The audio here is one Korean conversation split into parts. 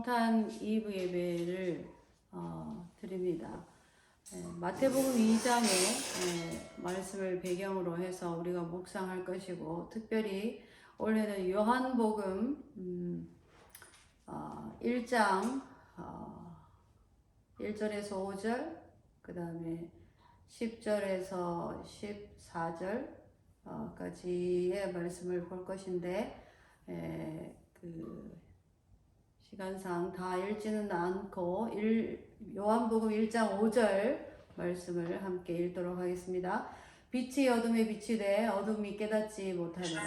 성탄 이브 예배를 드립니다. 마태복음 2장의 말씀을 배경으로 해서 우리가 묵상할 것이고, 특별히 올해는 요한복음 1장 1절에서 5절, 그 다음에 10절에서 14절까지의 말씀을 볼 것인데, 시간상 다 읽지는 않고 요한복음 1장 5절 말씀을 함께 읽도록 하겠습니다. 빛이 어둠에 비치되 어둠이 깨닫지 못하리라.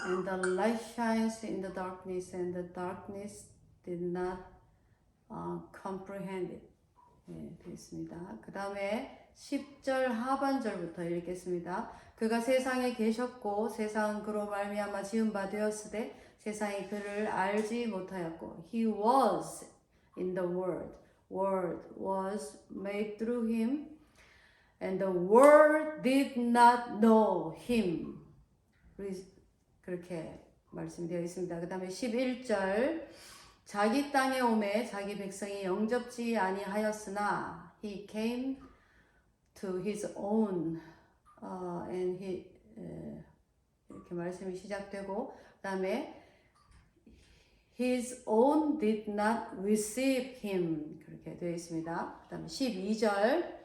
And the light shines in the darkness, and the darkness did not comprehend it. 되어 있습니다. 그 다음에 10절 하반절부터 읽겠습니다. 그가 세상에 계셨고 세상은 그로 말미암아 지은 바 되었으되 세상이 그를 알지 못하였고, He was in the world. Word was made through him, and the world did not know him. 그렇게 말씀되어 있습니다. 그 다음에 11절, 자기 땅에 오매 자기 백성이 영접지 아니하였으나 He came to His own, and He 이렇게 말씀이 시작되고, 그 다음에 His own did not receive him. 그렇게 되어 있습니다. 그 다음에 12절,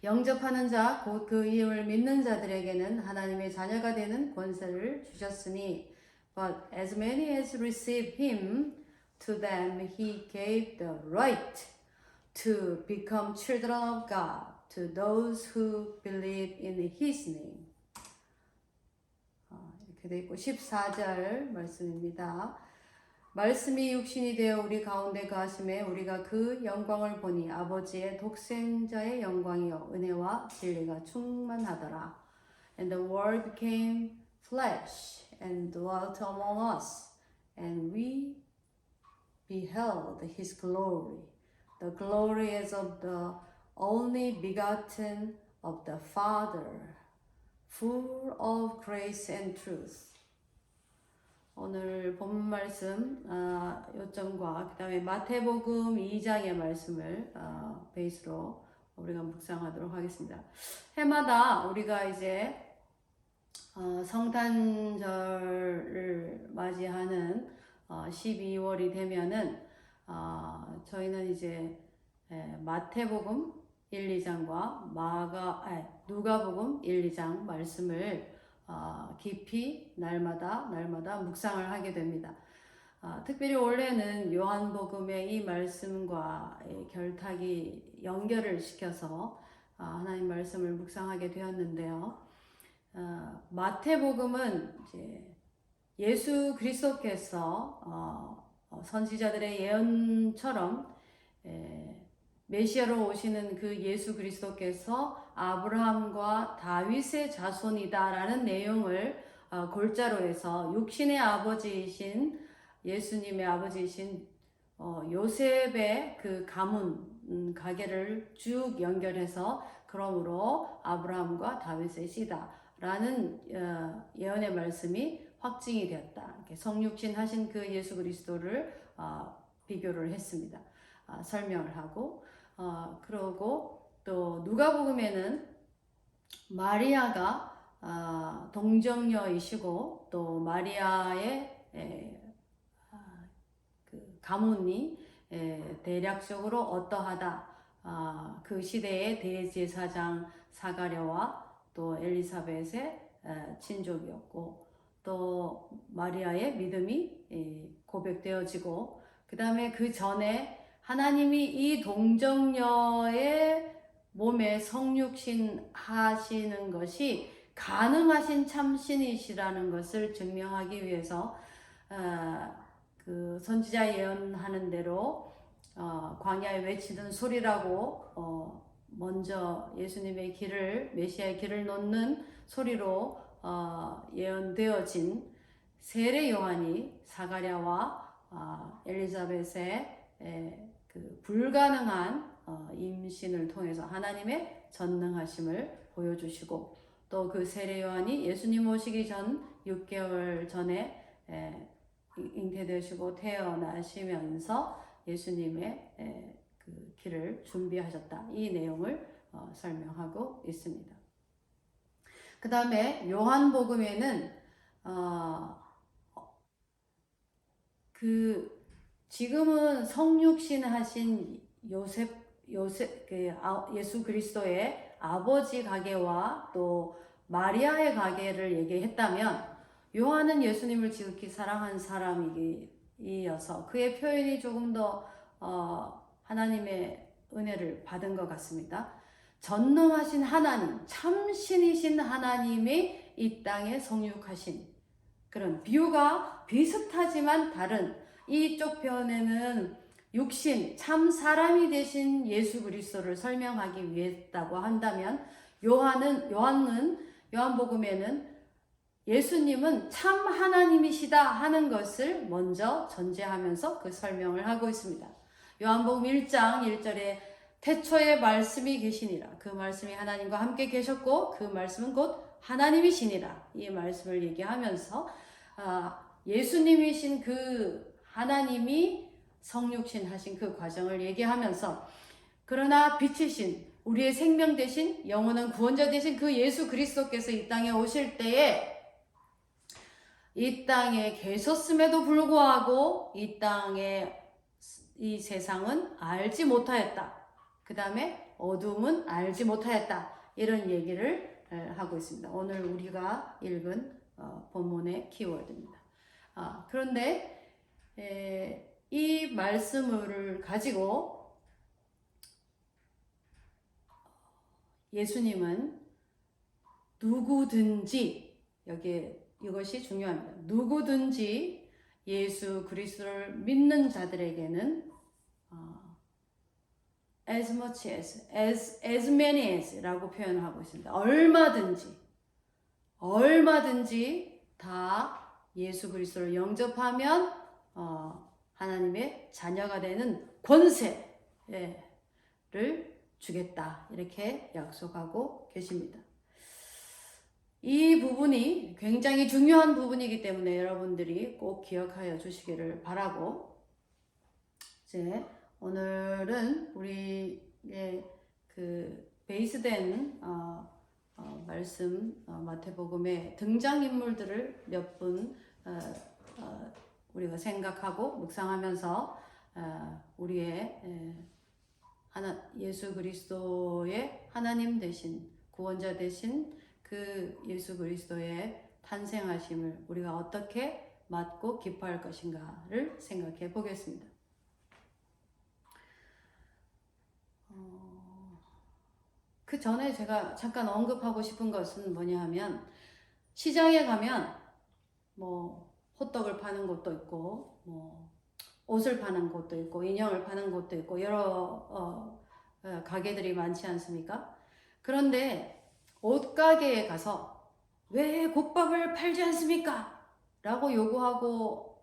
영접하는 자, 곧 그 이름을 믿는 자들에게는 하나님의 자녀가 되는 권세를 주셨으니, but as many as receive him, to them he gave the right to become children of God, to those who believe in his name. 이렇게 되어 있고, 14절 말씀입니다. 말씀이 육신이 되어 우리 가운데 거하심에 우리가 그 영광을 보니 아버지의 독생자의 영광이요 은혜와 진리가 충만하더라. And the word became flesh and dwelt among us, and we beheld his glory, the glory as of the only begotten of the Father, full of grace and truth. 오늘 본 말씀 요점과 그 다음에 마태복음 2장의 말씀을 베이스로 우리가 묵상하도록 하겠습니다. 해마다 우리가 이제 성탄절을 맞이하는 12월이 되면은 저희는 이제 마태복음 1, 2장과 누가복음 1, 2장 말씀을 깊이 날마다 묵상을 하게 됩니다. 특별히 올해는 요한복음의 이 말씀과 결탁이 연결을 시켜서 하나님 말씀을 묵상하게 되었는데요. 마태복음은 이제 예수 그리스도께서 선지자들의 예언처럼 메시아로 오시는 그 예수 그리스도께서 아브라함과 다윗의 자손이다라는 내용을 골자로 해서 육신의 아버지이신 예수님의 아버지이신 요셉의 그 가문 가계를 쭉 연결해서 그러므로 아브라함과 다윗의 씨다라는 예언의 말씀이 확증이 되었다. 성육신 하신 그 예수 그리스도를 비교를 했습니다. 설명을 하고, 그러고 또 누가복음에는 마리아가 동정녀이시고 또 마리아의 그 가문이 대략적으로 어떠하다. 그 시대의 대제사장 사가랴와 또 엘리사벳의 친족이었고, 또 마리아의 믿음이 고백되어지고, 그 다음에 그 전에 하나님이 이 동정녀의 몸에 성육신 하시는 것이 가능하신 참신이시라는 것을 증명하기 위해서 그 선지자 예언하는 대로 광야에 외치는 소리라고 먼저 예수님의 길을, 메시아의 길을 놓는 소리로 예언되어진 세례 요한이 사가랴와 엘리사벳의 그 불가능한 임신을 통해서 하나님의 전능하심을 보여주시고, 또 그 세례 요한이 예수님 오시기 전 6개월 전에 잉태되시고 태어나시면서 예수님의 그 길을 준비하셨다. 이 내용을 설명하고 있습니다. 그 다음에 요한복음에는 지금은 성육신 하신 예수 그리스도의 아버지 가계와 또 마리아의 가계를 얘기했다면, 요한은 예수님을 지극히 사랑한 사람이어서 그의 표현이 조금 더 하나님의 은혜를 받은 것 같습니다. 전능하신 하나님, 참신이신 하나님이 이 땅에 성육하신 그런 비유가 비슷하지만 다른, 이쪽 편에는 육신, 참 사람이 되신 예수 그리스도를 설명하기 위했다고 한다면, 요한복음에는 예수님은 참 하나님이시다 하는 것을 먼저 전제하면서 그 설명을 하고 있습니다. 요한복음 1장 1절에 태초에 말씀이 계시니라. 그 말씀이 하나님과 함께 계셨고 그 말씀은 곧 하나님이시니라. 이 말씀을 얘기하면서 예수님이신 그 하나님이 성육신 하신 그 과정을 얘기하면서, 그러나 빛이신 우리의 생명 되신 영원한 구원자 되신 그 예수 그리스도께서 이 땅에 오실 때에 이 땅에 계셨음에도 불구하고 이 세상은 알지 못하였다. 그 다음에 어둠은 알지 못하였다. 이런 얘기를 하고 있습니다. 오늘 우리가 읽은 본문의 키워드입니다. 그런데 이 말씀을 가지고 예수님은 누구든지, 이것이 중요합니다. 누구든지 예수 그리스도를 믿는 자들에게는 as much as many as 라고 표현하고 있습니다. 얼마든지 다 예수 그리스도를 영접하면 하나님의 자녀가 되는 권세를 주겠다. 이렇게 약속하고 계십니다. 이 부분이 굉장히 중요한 부분이기 때문에 여러분들이 꼭 기억하여 주시기를 바라고, 이제 오늘은 우리의 그 베이스된 말씀, 마태복음의 등장인물들을 몇 분 우리가 생각하고 묵상하면서 우리의 예수 그리스도의 하나님 되신, 구원자 되신 그 예수 그리스도의 탄생하심을 우리가 어떻게 맞고 기뻐할 것인가를 생각해 보겠습니다. 그 전에 제가 잠깐 언급하고 싶은 것은 뭐냐 하면, 시장에 가면 뭐 호떡을 파는 곳도 있고 뭐 옷을 파는 곳도 있고 인형을 파는 곳도 있고 여러 가게들이 많지 않습니까? 그런데 옷가게에 가서 왜 국밥을 팔지 않습니까? 라고 요구하고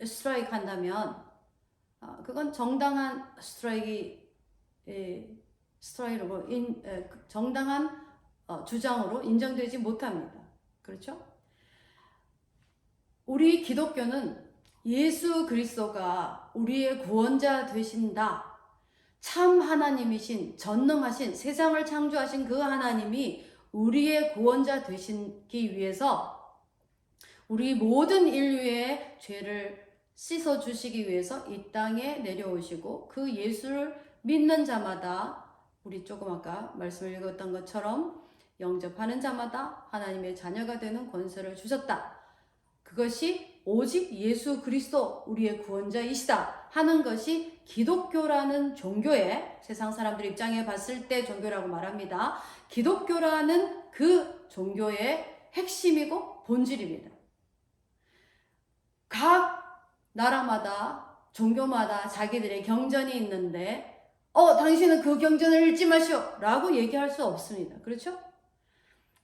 스트라이크 한다면 그건 정당한 스트라이크로 정당한 주장으로 인정되지 못합니다. 그렇죠? 우리 기독교는 예수 그리스도가 우리의 구원자 되신다. 참 하나님이신, 전능하신, 세상을 창조하신 그 하나님이 우리의 구원자 되시기 위해서 우리 모든 인류의 죄를 씻어주시기 위해서 이 땅에 내려오시고, 그 예수를 믿는 자마다, 우리 조금 아까 말씀을 읽었던 것처럼 영접하는 자마다 하나님의 자녀가 되는 권세를 주셨다. 그것이 오직 예수 그리스도 우리의 구원자이시다 하는 것이 기독교라는 종교의, 세상 사람들 입장에 봤을 때 종교라고 말합니다. 기독교라는 그 종교의 핵심이고 본질입니다. 각 나라마다, 종교마다 자기들의 경전이 있는데 당신은 그 경전을 읽지 마시오 라고 얘기할 수 없습니다. 그렇죠?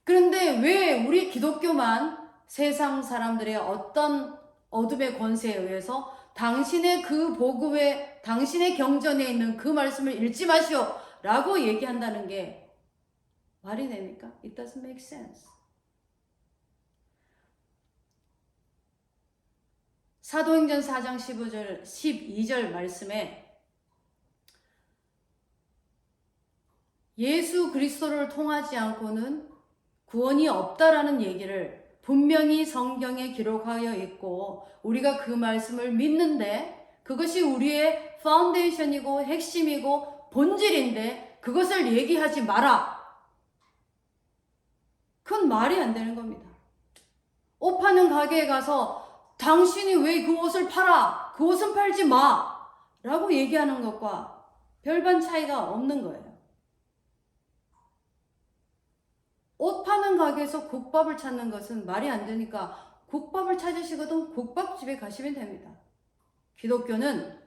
그런데 왜 우리 기독교만 세상 사람들의 어떤 어둠의 권세에 의해서 당신의 그 복음에, 당신의 경전에 있는 그 말씀을 읽지 마시오 라고 얘기한다는 게 말이 됩니까? It doesn't make sense. 사도행전 4장 12절 말씀에 예수 그리스도를 통하지 않고는 구원이 없다라는 얘기를 분명히 성경에 기록하여 있고 우리가 그 말씀을 믿는데 그것이 우리의 파운데이션이고 핵심이고 본질인데 그것을 얘기하지 마라. 그건 말이 안 되는 겁니다. 옷 파는 가게에 가서 당신이 왜 그 옷을 팔아? 그 옷은 팔지 마! 라고 얘기하는 것과 별반 차이가 없는 거예요. 옷 파는 가게에서 국밥을 찾는 것은 말이 안 되니까 국밥을 찾으시거든 국밥집에 가시면 됩니다. 기독교는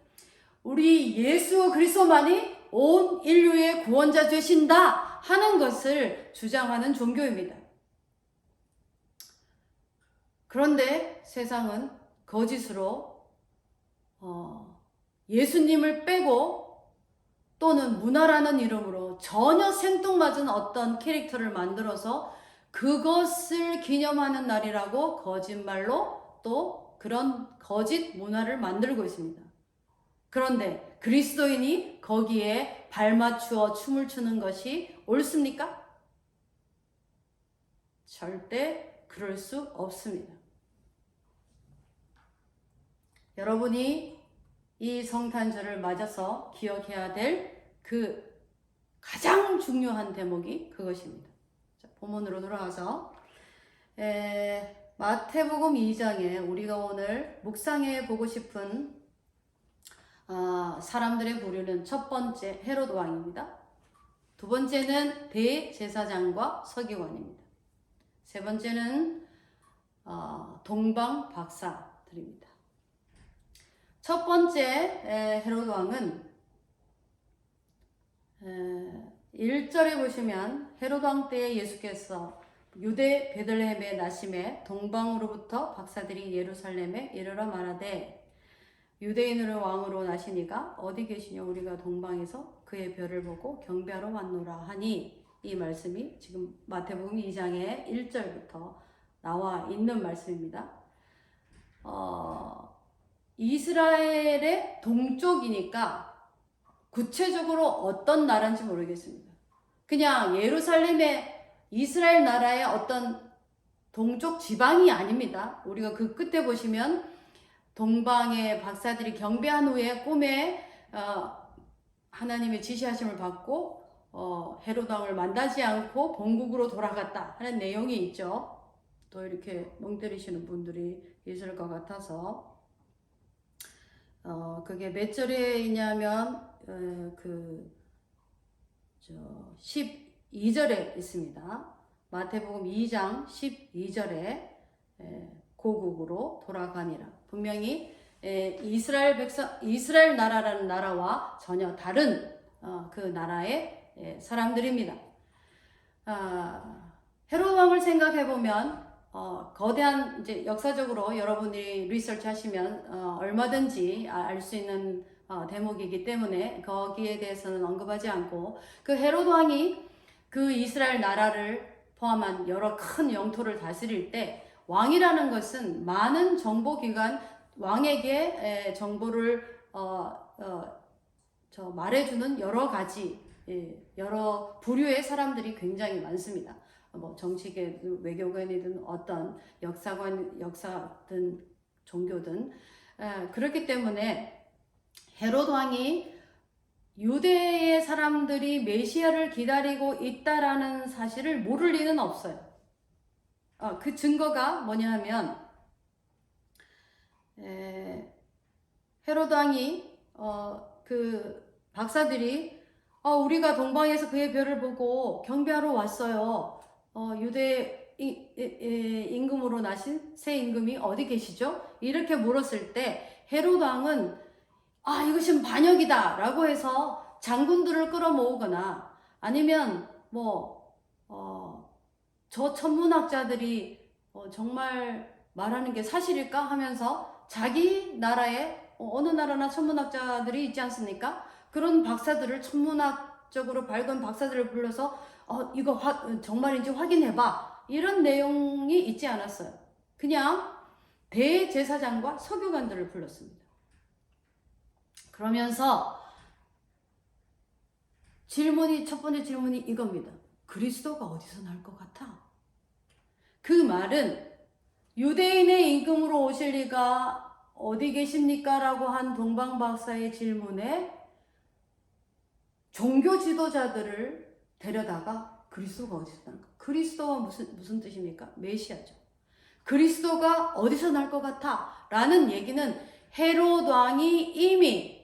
우리 예수 그리스도만이 온 인류의 구원자 되신다 하는 것을 주장하는 종교입니다. 그런데 세상은 거짓으로 예수님을 빼고 또는 문화라는 이름으로 전혀 생뚱맞은 어떤 캐릭터를 만들어서 그것을 기념하는 날이라고 거짓말로 또 그런 거짓 문화를 만들고 있습니다. 그런데 그리스도인이 거기에 발맞추어 춤을 추는 것이 옳습니까? 절대 그럴 수 없습니다. 여러분이 이 성탄절을 맞아서 기억해야 될 그 가장 중요한 대목이 그것입니다. 자, 본문으로 돌아가서 마태복음 2장에 우리가 오늘 묵상해 보고 싶은 사람들의 부류는 첫 번째 헤롯 왕입니다. 두 번째는 대제사장과 서기관입니다. 세 번째는 동방 박사들입니다. 첫 번째 헤롯 왕은 1절에 보시면 헤롯 왕 때에 예수께서 유대 베들레헴에 나심에 동방으로부터 박사들이 예루살렘에 이르러 말하되 유대인으로 왕으로 나시니가 어디 계시냐 우리가 동방에서 그의 별을 보고 경배하러 왔노라 하니 이 말씀이 지금 마태복음 2장의 1절부터 나와 있는 말씀입니다. 이스라엘의 동쪽이니까 구체적으로 어떤 나라인지 모르겠습니다. 그냥 예루살렘의 이스라엘 나라의 어떤 동쪽 지방이 아닙니다. 우리가 그 끝에 보시면 동방의 박사들이 경배한 후에 꿈에 하나님의 지시하심을 받고 헤롯 왕을 만나지 않고 본국으로 돌아갔다 하는 내용이 있죠. 또 이렇게 멍 때리시는 분들이 있을 것 같아서 그게 몇 절에 있냐면 12절에 있습니다. 마태복음 2장 12절에 고국으로 돌아가니라. 분명히 이스라엘 나라라는 나라와 전혀 다른 그 나라의 사람들입니다. 헤롯 왕을 생각해 보면 거대한 이제 역사적으로 여러분이 리서치 하시면 얼마든지 알 수 있는 대목이기 때문에 거기에 대해서는 언급하지 않고 그 헤롯 왕이 그 이스라엘 나라를 포함한 여러 큰 영토를 다스릴 때 왕이라는 것은 많은 정보기관 왕에게 정보를 말해주는 여러 가지 여러 부류의 사람들이 굉장히 많습니다. 뭐 정치계, 외교관이든 어떤 역사든 종교든 그렇기 때문에 헤롯 왕이 유대의 사람들이 메시아를 기다리고 있다라는 사실을 모를 리는 없어요. 그 증거가 뭐냐 하면 헤롯 왕이 그 박사들이 우리가 동방에서 그의 별을 보고 경배하러 왔어요. 유대 임금으로 나신 새 임금이 어디 계시죠? 이렇게 물었을 때 헤롯 왕은 이것은 반역이다 라고 해서 장군들을 끌어모으거나 아니면 저 천문학자들이 정말 말하는 게 사실일까 하면서 자기 나라에 어느 나라나 천문학자들이 있지 않습니까? 그런 박사들을 천문학적으로 밝은 박사들을 불러서 이거 정말인지 확인해봐 이런 내용이 있지 않았어요. 그냥 대제사장과 서기관들을 불렀습니다. 그러면서 첫 번째 질문이 이겁니다. 그리스도가 어디서 날 것 같아? 그 말은 유대인의 임금으로 오실 리가 어디 계십니까? 라고 한 동방박사의 질문에 종교 지도자들을 데려다가 그리스도가 어디서 날까? 그리스도가 무슨 뜻입니까? 메시아죠. 그리스도가 어디서 날 것 같아? 라는 얘기는 헤롯 왕이 이미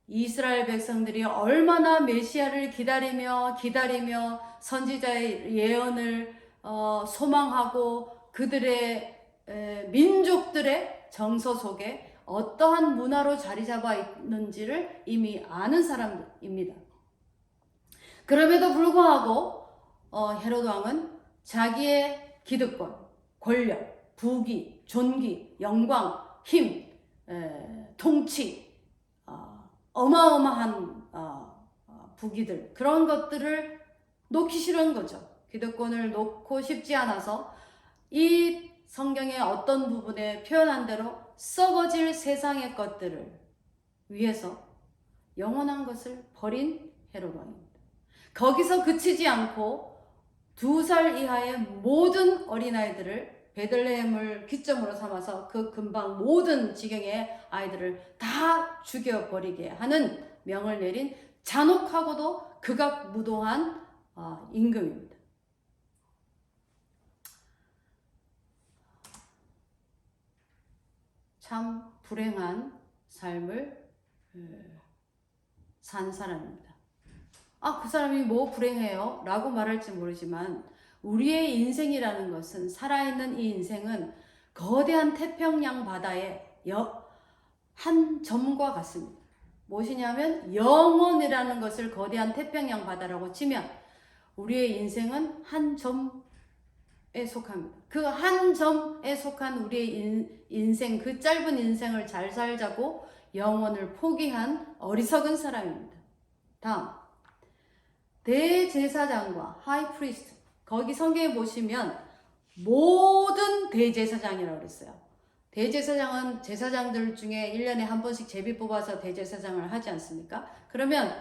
이스라엘 백성들이 얼마나 메시아를 기다리며 선지자의 예언을 소망하고 그들의 민족들의 정서 속에 어떠한 문화로 자리 잡아 있는지를 이미 아는 사람입니다. 그럼에도 불구하고 헤롯 왕은 자기의 기득권, 권력, 부귀, 존귀, 영광, 힘, 통치, 어마어마한 부귀들, 그런 것들을 놓기 싫은 거죠. 기득권을 놓고 싶지 않아서 이 성경의 어떤 부분에 표현한 대로 썩어질 세상의 것들을 위해서 영원한 것을 버린 헤롯 왕입니다. 거기서 그치지 않고 2살 이하의 모든 어린아이들을 베들레헴을 기점으로 삼아서 그 근방 모든 지경의 아이들을 다 죽여버리게 하는 명을 내린 잔혹하고도 극악무도한 임금입니다. 참 불행한 삶을 산 사람입니다. 그 사람이 뭐 불행해요? 라고 말할지 모르지만 우리의 인생이라는 것은, 살아있는 이 인생은 거대한 태평양 바다의 한 점과 같습니다. 무엇이냐면 영혼이라는 것을 거대한 태평양 바다라고 치면 우리의 인생은 한 점에 속합니다. 그 한 점에 속한 우리의 인생, 그 짧은 인생을 잘 살자고 영혼을 포기한 어리석은 사람입니다. 다음, 대제사장과 하이프리스트, 거기 성경에 보시면 모든 대제사장이라고 그랬어요. 대제사장은 제사장들 중에 1년에 한 번씩 제비 뽑아서 대제사장을 하지 않습니까? 그러면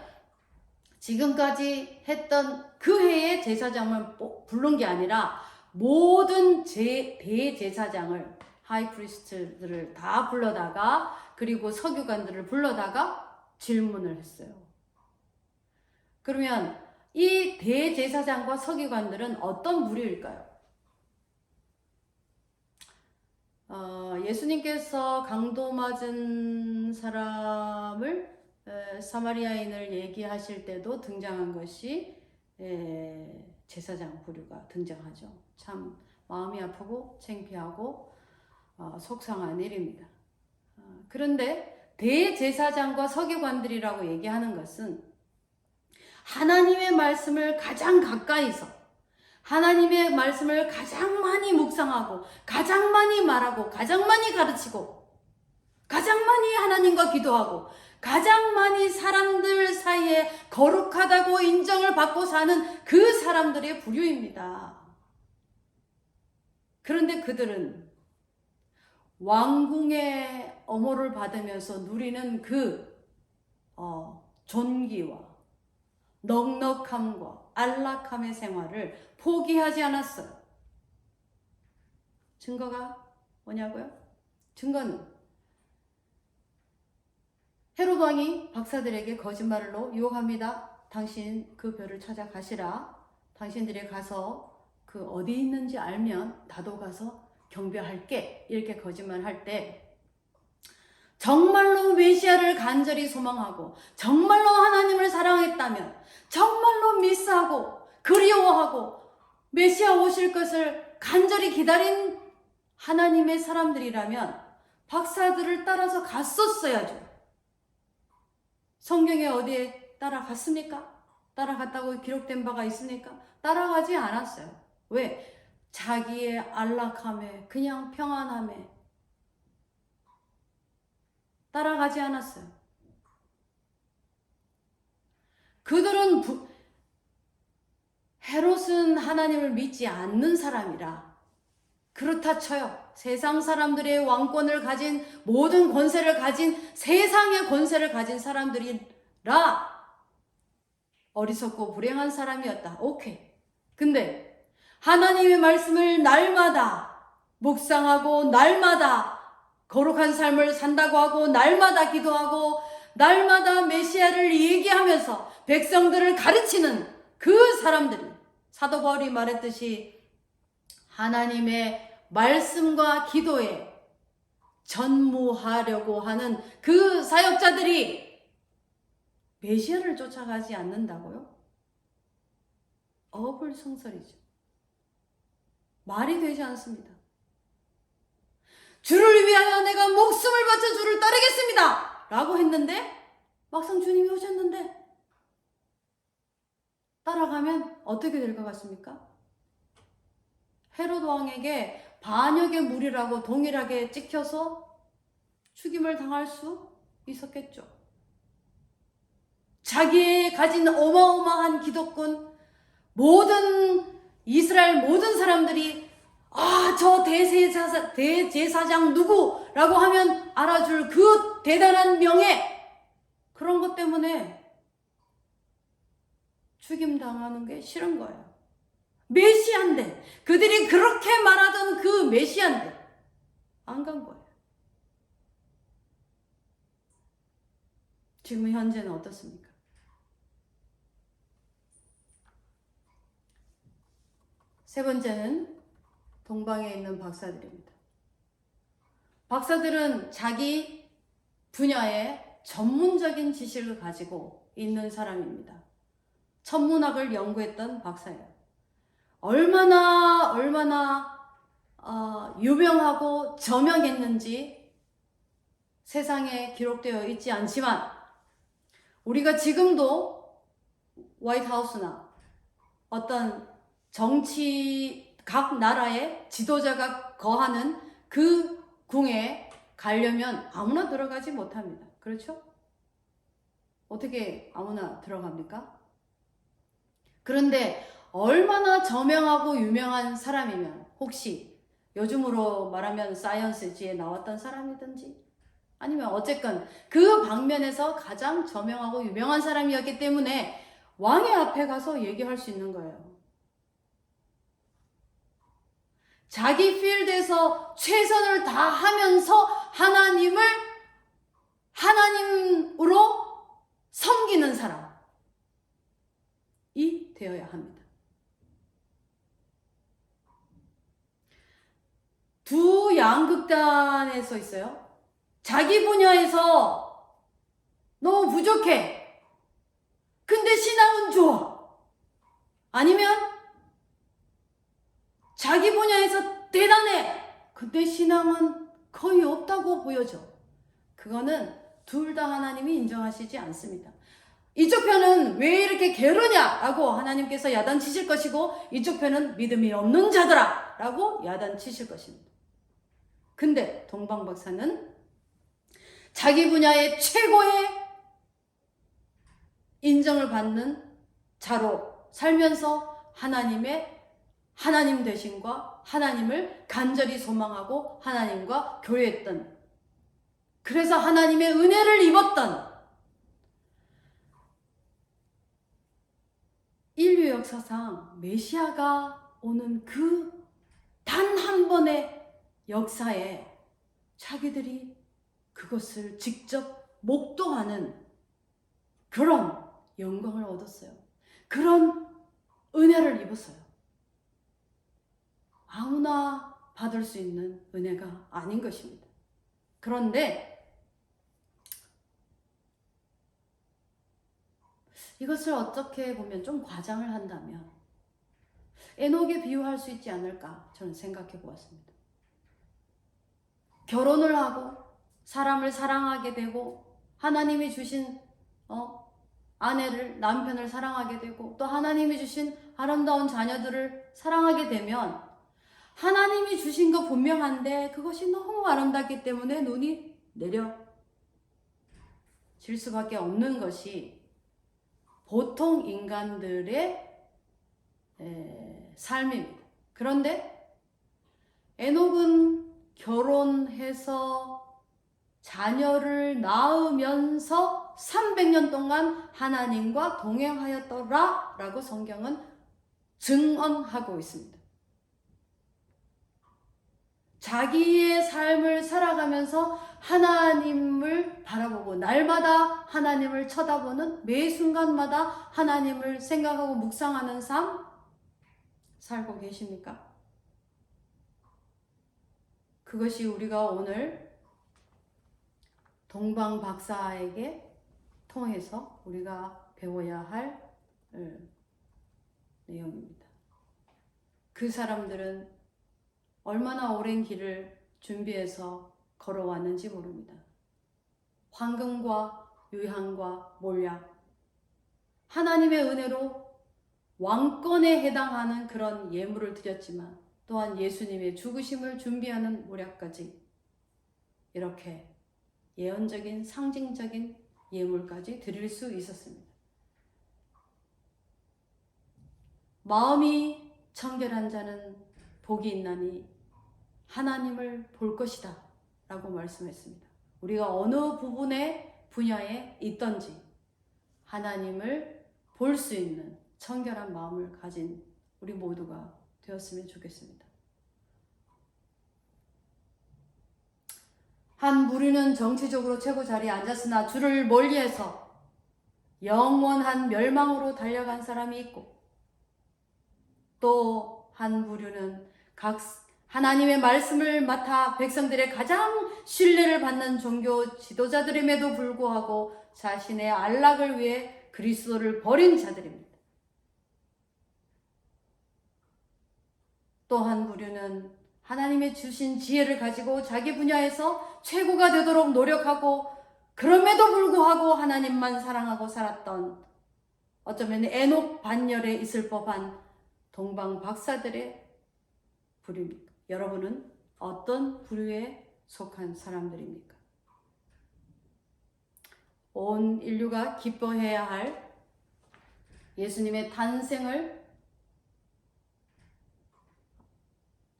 지금까지 했던 그 해의 제사장을 부른 게 아니라 모든 대제사장을, 하이프리스트들을 다 불러다가, 그리고 서기관들을 불러다가 질문을 했어요. 그러면 이 대제사장과 서기관들은 어떤 부류일까요? 예수님께서 강도 맞은 사람을, 사마리아인을 얘기하실 때도 등장한 것이 제사장 부류가 등장하죠. 참 마음이 아프고 창피하고 속상한 일입니다. 그런데 대제사장과 서기관들이라고 얘기하는 것은 하나님의 말씀을 가장 가까이서, 하나님의 말씀을 가장 많이 묵상하고, 가장 많이 말하고, 가장 많이 가르치고, 가장 많이 하나님과 기도하고, 가장 많이 사람들 사이에 거룩하다고 인정을 받고 사는 그 사람들의 부류입니다. 그런데 그들은 왕궁의 엄호를 받으면서 누리는 그 존귀와 넉넉함과 안락함의 생활을 포기하지 않았어요. 증거가 뭐냐고요? 증거는 헤롯 왕이 박사들에게 거짓말로 유혹합니다. 당신 그 별을 찾아가시라. 당신들이 가서 그 어디 있는지 알면 나도 가서 경배할게. 이렇게 거짓말할 때 정말로 메시아를 간절히 소망하고, 정말로 하나님을 사랑했다면, 정말로 미스하고 그리워하고 메시아 오실 것을 간절히 기다린 하나님의 사람들이라면 박사들을 따라서 갔었어야죠. 성경에 어디에 따라갔습니까? 따라갔다고 기록된 바가 있습니까? 따라가지 않았어요. 왜? 자기의 안락함에, 그냥 평안함에 따라가지 않았어요. 그들은 헤롯은 하나님을 믿지 않는 사람이라 그렇다 쳐요. 세상 사람들의 왕권을 가진 모든 권세를 가진 세상의 권세를 가진 사람들이라 어리석고 불행한 사람이었다. 오케이. 근데 하나님의 말씀을 날마다 묵상하고 날마다 거룩한 삶을 산다고 하고 날마다 기도하고 날마다 메시아를 얘기하면서 백성들을 가르치는 그 사람들이 사도 바울이 말했듯이 하나님의 말씀과 기도에 전무하려고 하는 그 사역자들이 메시아를 쫓아가지 않는다고요? 어불성설이죠. 말이 되지 않습니다. 주를 위하여 내가 목숨을 바쳐 주를 따르겠습니다 라고 했는데 막상 주님이 오셨는데 따라가면 어떻게 될 것 같습니까? 헤롯 왕에게 반역의 무리라고 동일하게 찍혀서 죽임을 당할 수 있었겠죠. 자기의 가진 어마어마한 기득권, 모든 이스라엘 모든 사람들이 저 대제사장 누구라고 하면 알아줄 그 대단한 명예, 그런 것 때문에 죽임 당하는 게 싫은 거예요. 메시아인데, 그들이 그렇게 말하던 그 메시아인데 안 간 거예요. 지금 현재는 어떻습니까? 세 번째는 동방에 있는 박사들입니다. 박사들은 자기 분야의 전문적인 지식을 가지고 있는 사람입니다. 천문학을 연구했던 박사예요. 얼마나 유명하고 저명했는지 세상에 기록되어 있지 않지만 우리가 지금도 화이트하우스나 어떤 각 나라의 지도자가 거하는 그 궁에 가려면 아무나 들어가지 못합니다. 그렇죠? 어떻게 아무나 들어갑니까? 그런데 얼마나 저명하고 유명한 사람이면, 혹시 요즘으로 말하면 사이언스지에 나왔던 사람이든지 아니면 어쨌건 그 방면에서 가장 저명하고 유명한 사람이었기 때문에 왕의 앞에 가서 얘기할 수 있는 거예요. 자기 필드에서 최선을 다하면서 하나님으로 섬기는 사람이 되어야 합니다. 두 양극단에 서 있어요. 자기 분야에서 너무 부족해. 근데 신앙은 좋아. 아니면 자기 분야에서 대단해. 근데 신앙은 거의 없다고 보여져. 그거는 둘 다 하나님이 인정하시지 않습니다. 이쪽 편은 왜 이렇게 게으르냐라고 하나님께서 야단치실 것이고, 이쪽 편은 믿음이 없는 자들아 라고 야단치실 것입니다. 근데 동방박사는 자기 분야의 최고의 인정을 받는 자로 살면서 하나님 되심과 하나님을 간절히 소망하고 하나님과 교회했던, 그래서 하나님의 은혜를 입었던, 인류 역사상 메시아가 오는 그 단 한 번의 역사에 자기들이 그것을 직접 목도하는 그런 영광을 얻었어요. 그런 은혜를 입었어요. 아무나 받을 수 있는 은혜가 아닌 것입니다. 그런데 이것을 어떻게 보면 좀 과장을 한다면 에녹에 비유할 수 있지 않을까 저는 생각해 보았습니다. 결혼을 하고 사람을 사랑하게 되고 하나님이 주신 남편을 사랑하게 되고 또 하나님이 주신 아름다운 자녀들을 사랑하게 되면 하나님이 주신 거 분명한데 그것이 너무 아름답기 때문에 눈이 내려질 수밖에 없는 것이 보통 인간들의 삶입니다. 그런데 에녹은 결혼해서 자녀를 낳으면서 300년 동안 하나님과 동행하였더라 라고 성경은 증언하고 있습니다. 자기의 삶을 살아가면서 하나님을 바라보고 날마다 하나님을 쳐다보는 매 순간마다 하나님을 생각하고 묵상하는 삶 살고 계십니까? 그것이 우리가 오늘 동방 박사에게 통해서 우리가 배워야 할 내용입니다. 그 사람들은 얼마나 오랜 길을 준비해서 걸어왔는지 모릅니다. 황금과 유향과 몰약, 하나님의 은혜로 왕권에 해당하는 그런 예물을 드렸지만 또한 예수님의 죽으심을 준비하는 몰약까지 이렇게 예언적인 상징적인 예물까지 드릴 수 있었습니다. 마음이 청결한 자는 복이 있나니 하나님을 볼 것이다 라고 말씀했습니다. 우리가 어느 부분의 분야에 있던지 하나님을 볼 수 있는 청결한 마음을 가진 우리 모두가 되었으면 좋겠습니다. 한 무리는 정치적으로 최고 자리에 앉았으나 주를 멀리해서 영원한 멸망으로 달려간 사람이 있고, 또 한 부류는 각 하나님의 말씀을 맡아 백성들의 가장 신뢰를 받는 종교 지도자들임에도 불구하고 자신의 안락을 위해 그리스도를 버린 자들입니다. 또 한 부류는 하나님의 주신 지혜를 가지고 자기 분야에서 최고가 되도록 노력하고 그럼에도 불구하고 하나님만 사랑하고 살았던, 어쩌면 에녹 반열에 있을 법한 동방 박사들의 부류입니다. 여러분은 어떤 부류에 속한 사람들입니까? 온 인류가 기뻐해야 할 예수님의 탄생을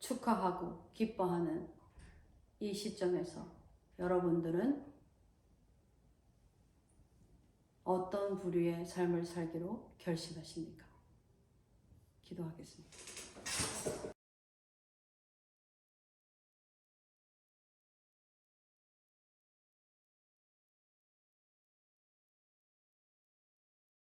축하하고 기뻐하는 이 시점에서 여러분들은 어떤 부류의 삶을 살기로 결심하십니까? 기도하겠습니다.